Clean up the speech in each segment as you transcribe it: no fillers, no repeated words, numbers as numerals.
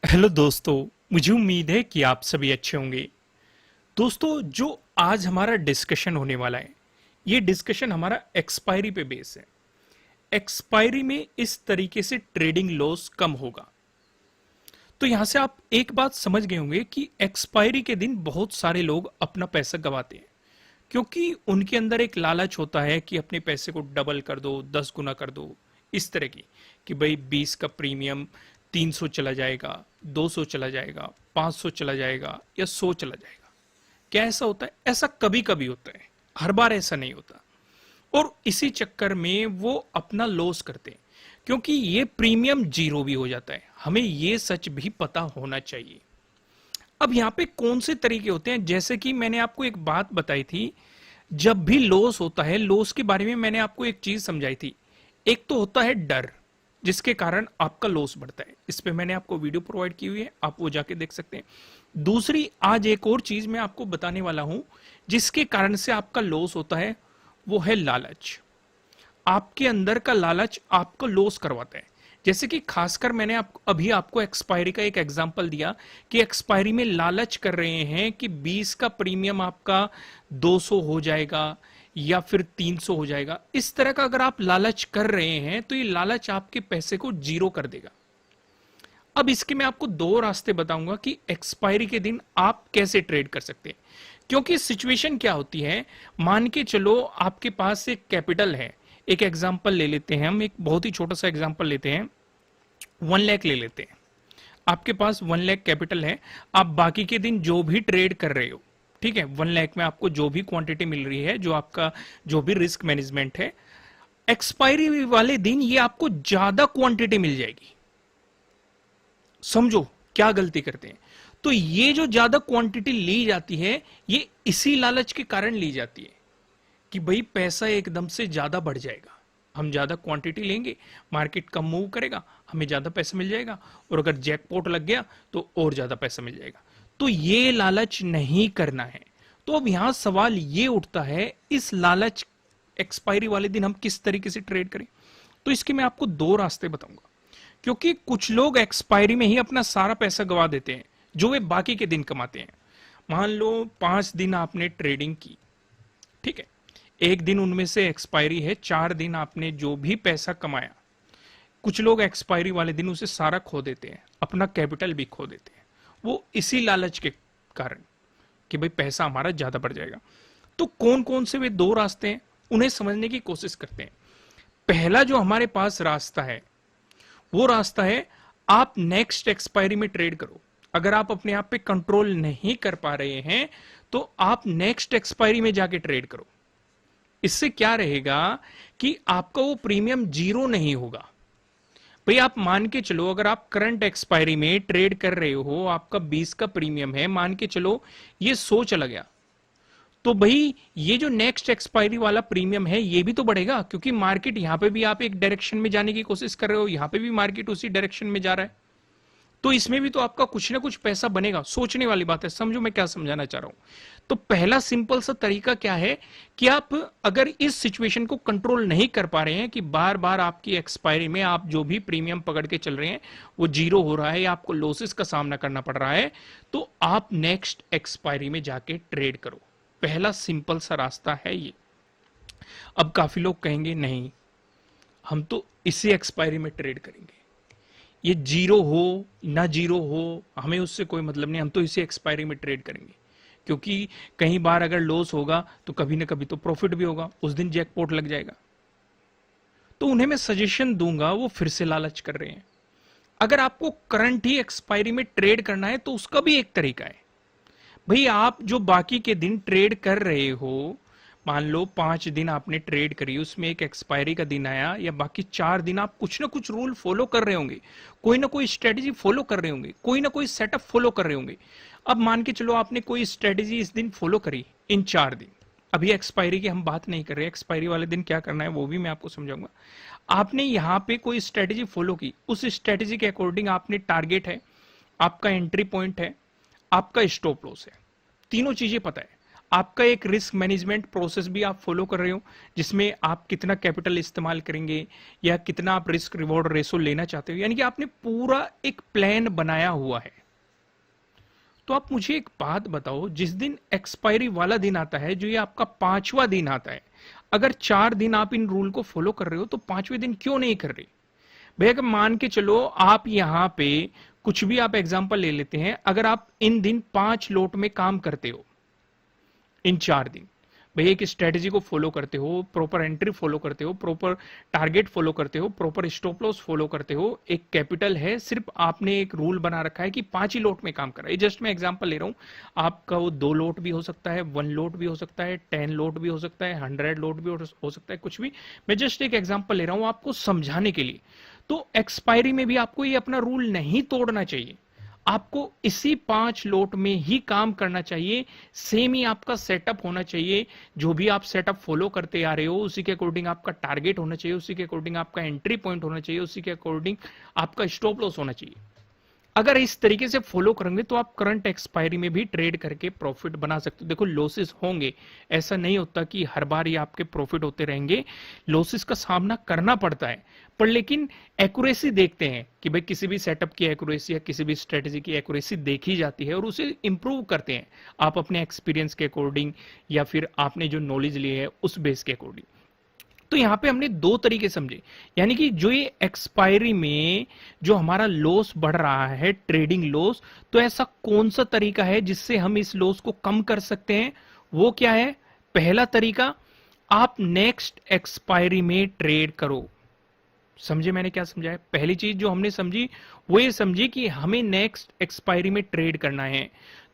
Hello दोस्तों। मुझे उम्मीद है कि आप सभी अच्छे होंगे। दोस्तों, जो आज हमारा डिस्कशन होने वाला है, ये डिस्कशन हमारा एक्सपायरी पे बेस है। एक्सपायरी में इस तरीके से ट्रेडिंग लॉस कम होगा। तो यहां से आप एक बात समझ गए होंगे कि एक्सपायरी के दिन बहुत सारे लोग अपना पैसा गंवाते हैं, क्योंकि उनके अंदर एक लालच होता है कि अपने पैसे को डबल कर दो, 10 गुना कर दो, इस तरह की कि भाई 20 का प्रीमियम 300 चला जाएगा, 200 चला जाएगा, 500 चला जाएगा या 100 चला जाएगा। क्या ऐसा होता है? ऐसा कभी कभी होता है, हर बार ऐसा नहीं होता। और इसी चक्कर में वो अपना लॉस करते हैं, क्योंकि ये प्रीमियम जीरो भी हो जाता है। हमें ये सच भी पता होना चाहिए। अब यहां पे कौन से तरीके होते हैं, जैसे कि मैंने आपको एक बात बताई थी, जब भी लॉस होता है, लॉस के बारे में मैंने आपको एक चीज समझाई थी। एक तो होता है डर, जिसके कारण आपका लॉस बढ़ता है। इस पे मैंने आपको वीडियो प्रोवाइड की हुई है, आप वो जाके देख सकते हैं। दूसरी, आज एक और चीज मैं आपको बताने वाला हूं जिसके कारण से आपका लॉस होता है, वो है लालच। आपके अंदर का लालच आपको लॉस करवाता है। जैसे कि खासकर मैंने अभी आपको एक्सपायरी का एक एग्जांपल दिया कि एक्सपायरी में लालच कर रहे हैं कि 20 का प्रीमियम आपका 200 हो जाएगा या फिर 300 हो जाएगा। इस तरह का अगर आप लालच कर रहे हैं तो ये लालच आपके पैसे को जीरो कर देगा। अब इसके मैं आपको दो रास्ते बताऊंगा कि एक्सपायरी के दिन आप कैसे ट्रेड कर सकते हैं। क्योंकि सिचुएशन क्या होती है, मान के चलो आपके पास एक कैपिटल है। एक एग्जांपल ले लेते हैं, हम एक बहुत ही छोटा सा एग्जांपल लेते हैं, 1 लाख ले लेते हैं। आपके पास 1 लाख कैपिटल है। आप बाकी के दिन जो भी ट्रेड कर रहे हो, ठीक है, 1 लाख में आपको जो भी क्वांटिटी मिल रही है, जो आपका जो भी रिस्क मैनेजमेंट है, एक्सपायरी वाले दिन ये आपको ज्यादा क्वांटिटी मिल जाएगी। समझो क्या गलती करते हैं। तो ये जो ज्यादा क्वांटिटी ली जाती है, ये इसी लालच के कारण ली जाती है कि भाई पैसा एकदम से ज्यादा बढ़ जाएगा, हम ज्यादा क्वांटिटी लेंगे, मार्केट कम मूव करेगा, हमें ज्यादा पैसा मिल जाएगा, और अगर जैकपॉट लग गया तो और ज्यादा पैसा मिल जाएगा। तो ये लालच नहीं करना है। तो अब यहां सवाल ये उठता है, इस लालच एक्सपायरी वाले दिन हम किस तरीके से ट्रेड करें। तो इसके मैं आपको दो रास्ते बताऊंगा, क्योंकि कुछ लोग एक्सपायरी में ही अपना सारा पैसा गवा देते हैं जो वे बाकी के दिन कमाते हैं। मान लो 5 दिन आपने ट्रेडिंग की, ठीक है, एक दिन उनमें से एक्सपायरी है, 4 दिन आपने जो भी पैसा कमाया, कुछ लोग एक्सपायरी वाले दिन उसे सारा खो देते हैं, अपना कैपिटल भी खो देते हैं, वो इसी लालच के कारण कि भाई पैसा हमारा ज्यादा बढ़ जाएगा। तो कौन कौन से वे दो रास्ते हैं, उन्हें समझने की कोशिश करते हैं। पहला जो हमारे पास रास्ता है, वो रास्ता है, आप नेक्स्ट एक्सपायरी में ट्रेड करो। अगर आप अपने आप पे कंट्रोल नहीं कर पा रहे हैं तो आप नेक्स्ट एक्सपायरी में जाके ट्रेड करो। इससे क्या रहेगा कि आपका वो प्रीमियम जीरो नहीं होगा। भाई आप मान के चलो, अगर आप करंट एक्सपायरी में ट्रेड कर रहे हो, आपका 20 का प्रीमियम है, मान के चलो ये 100 चला गया, तो भाई ये जो नेक्स्ट एक्सपायरी वाला प्रीमियम है ये भी तो बढ़ेगा, क्योंकि मार्केट यहां पे भी आप एक डायरेक्शन में जाने की कोशिश कर रहे हो, यहां पे भी मार्केट उसी डायरेक्शन में जा रहा है। तो इसमें भी तो आपका कुछ ना कुछ पैसा बनेगा। सोचने वाली बात है, समझो मैं क्या समझाना चाह रहा हूं। तो पहला सिंपल सा तरीका क्या है कि आप अगर इस सिचुएशन को कंट्रोल नहीं कर पा रहे हैं कि बार बार आपकी एक्सपायरी में आप जो भी प्रीमियम पकड़ के चल रहे हैं वो जीरो हो रहा है या आपको लॉसेस का सामना करना पड़ रहा है, तो आप नेक्स्ट एक्सपायरी में जाके ट्रेड करो। पहला सिंपल सा रास्ता है ये। अब काफी लोग कहेंगे नहीं, हम तो इसी एक्सपायरी में ट्रेड करेंगे, ये जीरो हो ना जीरो हो हमें उससे कोई मतलब नहीं, हम तो इसी एक्सपायरी में ट्रेड करेंगे, क्योंकि कई बार अगर लॉस होगा तो कभी ना कभी तो प्रॉफिट भी होगा, उस दिन जैकपॉट लग जाएगा। तो उन्हें मैं सजेशन दूंगा, वो फिर से लालच कर रहे हैं। अगर आपको करंट ही एक्सपायरी में ट्रेड करना है तो उसका भी एक तरीका है। भाई आप जो बाकी के दिन ट्रेड कर रहे हो, मान लो 5 दिन आपने ट्रेड करी, उसमें एक एक्सपायरी का दिन आया, या बाकी 4 दिन आप कुछ ना कुछ रूल फॉलो कर रहे होंगे, कोई ना कोई स्ट्रेटेजी फॉलो कर रहे होंगे, कोई ना कोई सेटअप फॉलो कर रहे होंगे। अब मान के चलो आपने कोई स्ट्रेटेजी इस दिन फॉलो करी, इन 4 दिन, अभी एक्सपायरी की हम बात नहीं कर रहे, एक्सपायरी वाले दिन क्या करना है वो भी मैं आपको समझाऊंगा। आपने यहां पे कोई स्ट्रेटेजी फॉलो की, उस स्ट्रेटेजी के अकॉर्डिंग आपने टारगेट है, आपका एंट्री पॉइंट है, आपका स्टॉप लॉस है, तीनों चीजें पता है। आपका एक रिस्क मैनेजमेंट प्रोसेस भी आप फॉलो कर रहे हो, जिसमें आप कितना कैपिटल इस्तेमाल करेंगे या कितना आप रिस्क रिवॉर्ड रेशो लेना चाहते हो, यानी कि आपने पूरा एक प्लान बनाया हुआ है। तो आप मुझे एक बात बताओ, जिस दिन एक्सपायरी वाला दिन आता है, जो ये आपका 5वां दिन आता है, अगर 4 दिन आप इन रूल को फॉलो कर रहे हो तो 5वें दिन क्यों नहीं कर रहे? भैया अगर मान के चलो आप यहां पे कुछ भी आप एग्जांपल ले लेते हैं, अगर आप इन दिन 5 लोट में काम करते हो इन 4 दिन, भैया एक स्ट्रेटेजी को फॉलो करते हो, प्रॉपर एंट्री फॉलो करते हो, प्रॉपर टारगेट फॉलो करते हो, प्रॉपर स्टॉप लॉस फॉलो करते हो, एक कैपिटल है, सिर्फ आपने एक रूल बना रखा है कि 5 ही लोट में काम कर रहा है। जस्ट मैं एग्जांपल ले रहा हूं, आपका वो 2 लोट भी हो सकता है, 1 लोट भी हो सकता है, 10 लोट भी हो सकता है, 100 लोट भी हो सकता है, कुछ भी। मैं जस्ट एक एग्जांपल ले रहा हूं आपको समझाने के लिए। तो एक्सपायरी में भी आपको ये अपना रूल नहीं तोड़ना चाहिए, आपको इसी 5 लोट में ही काम करना चाहिए, सेम ही आपका सेटअप होना चाहिए। जो भी आप सेटअप फॉलो करते आ रहे हो उसी के अकॉर्डिंग आपका टारगेट होना चाहिए, उसी के अकॉर्डिंग आपका एंट्री पॉइंट होना चाहिए, उसी के अकॉर्डिंग आपका स्टॉप लॉस होना चाहिए। अगर इस तरीके से फॉलो करेंगे तो आप करंट एक्सपायरी में भी ट्रेड करके प्रॉफिट बना सकते हो। देखो लॉसेस होंगे, ऐसा नहीं होता कि हर बार ये आपके प्रॉफिट होते रहेंगे, लॉसेस का सामना करना पड़ता है, पर लेकिन एक्यूरेसी देखते हैं कि भाई किसी भी सेटअप की एक्यूरेसी या किसी भी स्ट्रेटेजी की एक्यूरेसी देखी जाती है और उसे इंप्रूव करते हैं आप अपने एक्सपीरियंस के अकॉर्डिंग या फिर आपने जो नॉलेज ली है उस बेस के अकॉर्डिंग। तो यहां पे हमने 2 तरीके समझे, यानी कि जो ये एक्सपायरी में जो हमारा लॉस बढ़ रहा है, ट्रेडिंग लॉस, तो ऐसा कौन सा तरीका है जिससे हम इस लॉस को कम कर सकते हैं? वो क्या है? पहला तरीका, आप नेक्स्ट एक्सपायरी में ट्रेड करो। समझे मैंने क्या समझाया? पहली चीज जो हमने समझी वो ये समझी कि हमें नेक्स्ट एक्सपायरी में ट्रेड करना है।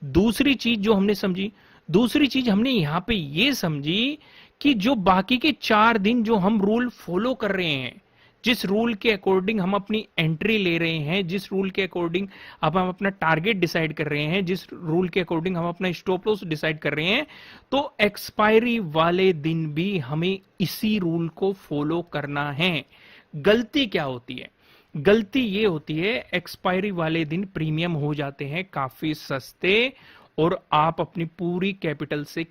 दूसरी चीज जो हमने समझी, दूसरी चीज हमने यहां पे ये समझी कि जो बाकी के 4 दिन जो हम रूल फॉलो कर रहे हैं, जिस रूल के अकॉर्डिंग हम अपनी एंट्री ले रहे हैं, जिस रूल के अकॉर्डिंग अब हम अपना टारगेट डिसाइड कर रहे हैं, जिस रूल के अकॉर्डिंग हम अपना स्टॉप लॉस डिसाइड कर रहे हैं, तो एक्सपायरी वाले दिन भी हमें इसी रूल को फॉलो करना है। गलती क्या होती है? गलती ये होती है एक्सपायरी वाले दिन प्रीमियम हो जाते हैं काफी सस्ते और आप अपनी पूरी कैपिटल से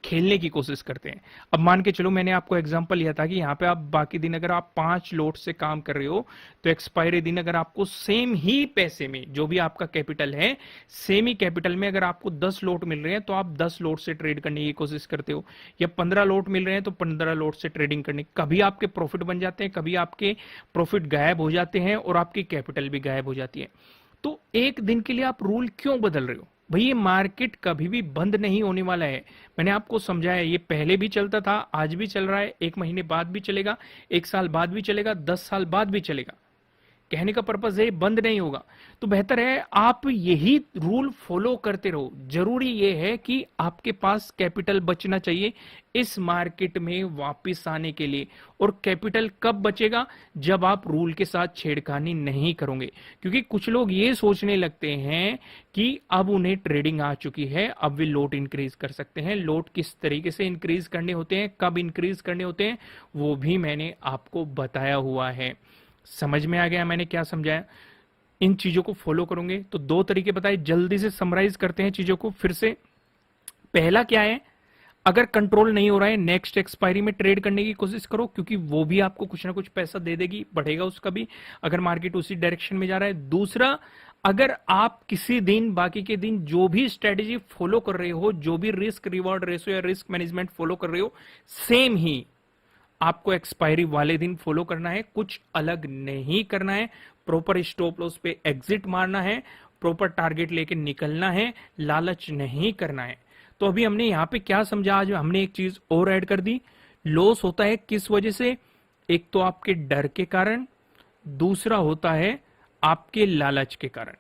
खेलने की कोशिश करते हैं। अब मान के चलो मैंने आपको एग्जांपल लिया था कि यहां पे आप बाकी दिन अगर आप 5 लोट से काम कर रहे हो तो एक्सपायरी दिन अगर आपको सेम ही पैसे में जो भी आपका कैपिटल है, सेम ही कैपिटल में अगर आपको 10 लोट मिल रहे हैं तो आप 10 लोट से ट्रेड करने की कोशिश करते हो, या 15 लोट मिल रहे हैं तो 15 लोट से ट्रेडिंग करने। कभी आपके प्रॉफिट बन जाते हैं, कभी आपके प्रॉफिट गायब हो जाते हैं और आपकी कैपिटल भी गायब हो जाती है। तो एक दिन के लिए आप रूल क्यों बदल रहे हो? भाई ये मार्केट कभी भी बंद नहीं होने वाला है। मैंने आपको समझाया, ये पहले भी चलता था, आज भी चल रहा है, 1 महीने बाद भी चलेगा, 1 साल बाद भी चलेगा, 10 साल बाद भी चलेगा। कहने का पर्पज है बंद नहीं होगा। तो बेहतर है आप यही रूल फॉलो करते रहो। जरूरी ये है कि आपके पास कैपिटल बचना चाहिए इस मार्केट में वापस आने के लिए। और कैपिटल कब बचेगा? जब आप रूल के साथ छेड़खानी नहीं करोगे। क्योंकि कुछ लोग ये सोचने लगते हैं कि अब उन्हें ट्रेडिंग आ चुकी है, अब वे लोट इंक्रीज कर सकते हैं। लोट किस तरीके से इंक्रीज करने होते हैं, कब इंक्रीज करने होते हैं, वो भी मैंने आपको बताया हुआ है। समझ में आ गया मैंने क्या समझाया? इन चीजों को फॉलो करोगे तो 2 तरीके बताए, जल्दी से समराइज करते हैं चीजों को फिर से। पहला क्या है? अगर कंट्रोल नहीं हो रहा है, नेक्स्ट एक्सपायरी में ट्रेड करने की कोशिश करो, क्योंकि वो भी आपको कुछ ना कुछ पैसा दे देगी, बढ़ेगा उसका भी, अगर मार्केट उसी डायरेक्शन में जा रहा है। दूसरा, अगर आप किसी दिन बाकी के दिन जो भी स्ट्रेटेजी फॉलो कर रहे हो, जो भी रिस्क रिवॉर्ड रेशो या रिस्क मैनेजमेंट फॉलो कर रहे हो, सेम ही आपको एक्सपायरी वाले दिन फॉलो करना है, कुछ अलग नहीं करना है। प्रॉपर स्टॉप लॉस पे एग्जिट मारना है, प्रॉपर टारगेट लेके निकलना है, लालच नहीं करना है। तो अभी हमने यहां पे क्या समझा? आज हमने एक चीज और ऐड कर दी। लॉस होता है किस वजह से? एक तो आपके डर के कारण, दूसरा होता है आपके लालच के कारण।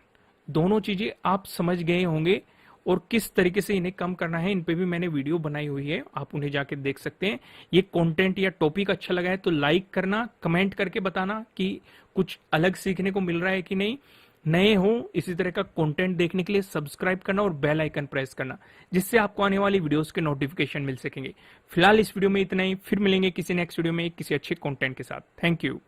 दोनों चीजें आप समझ गए होंगे और किस तरीके से इन्हें कम करना है, इन पे भी मैंने वीडियो बनाई हुई है, आप उन्हें जाके देख सकते हैं। ये कंटेंट या टॉपिक अच्छा लगा है तो लाइक करना, कमेंट करके बताना कि कुछ अलग सीखने को मिल रहा है कि नहीं। नए हो इसी तरह का कंटेंट देखने के लिए सब्सक्राइब करना और बेल आइकन प्रेस करना, जिससे आपको आने वाली वीडियोस के नोटिफिकेशन मिल सकेंगे। फिलहाल इस वीडियो में इतना ही, फिर मिलेंगे किसी नेक्स्ट वीडियो में किसी अच्छे कंटेंट के साथ। Thank you.